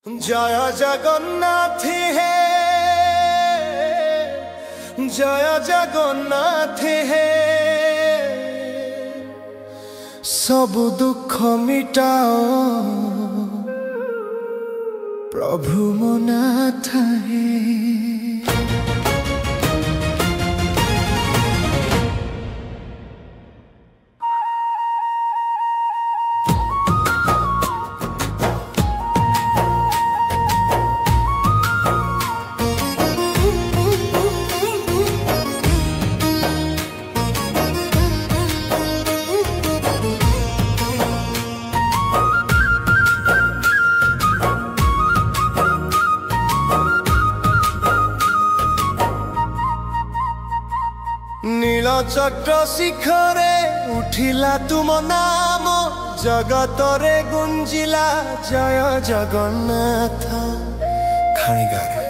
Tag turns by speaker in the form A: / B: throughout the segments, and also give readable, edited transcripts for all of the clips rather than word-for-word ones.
A: जय जगन्नाथ हे जय जगन्नाथ हे सब दुख मिटाओ प्रभु मो नाथ हे। नीलचक्र शिखरे उठिला तुम नाम जगतरे गुंजिला जय जगन्नाथ। खाणीगारे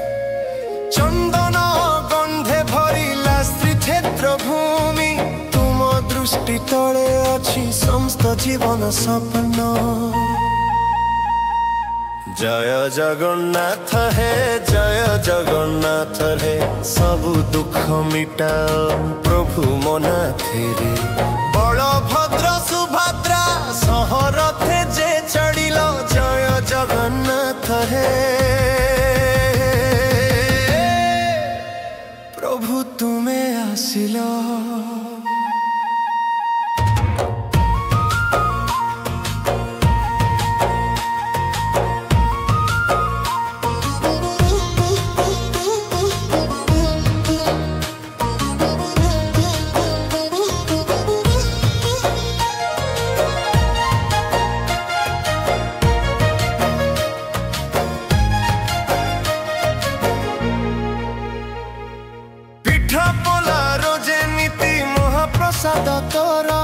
A: चंदन गंधे भरिला श्रीक्षेत्र भूमि तुम दृष्टि तले अछि समस्त जीवन सपन। जय जगन्नाथ हे जय जगन्नाथ हे सब दुख मिटाओ प्रभु मो नाथ रे। बलभद्र सुभद्रा सहरथे जे चढ़िल जय जगन्नाथ हे प्रभु तुमे आसिल। प्रसाद तोरा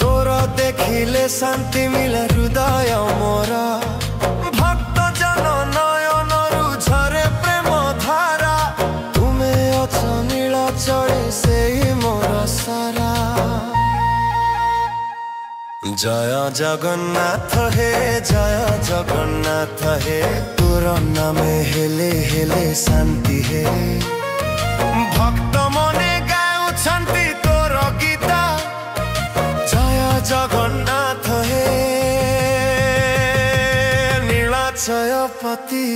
A: तोरा देखिले शांति मिले हृदय मोरा। भक्त जन नयन झरे प्रेम धारा तुमे अछ नीलाचले से मोरा सारा। जय जगन्नाथ हे जय जगन्नाथ हे तोर नामे हेले हेले शांति हे। भक्त मने गाउछन्ति गीता जय जगन्नाथ हे नीलाचलपति।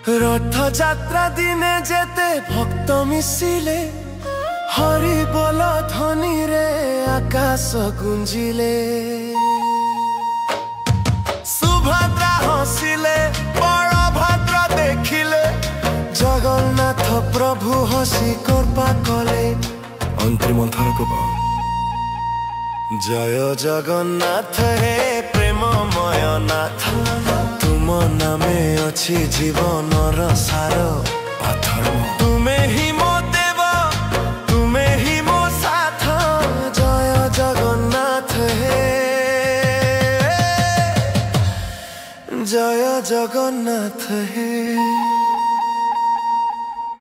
A: रथ यात्रा दिने जेते भक्त मिसिले हरि बोल ध्वनि रे आकाश गुंजिले। सुभद्रा हसिले बलभद्र देखिले जगन्नाथ प्रभु हसी कृपा कले। अंतिम थर को जय जगन्नाथ हे प्रेममय नाथ तुम नामे अछि जीवनर सार पाथर। तुमे ही मो देव तुमे ही मो साथ जय जगन्नाथ हे जय जगन्नाथ हे।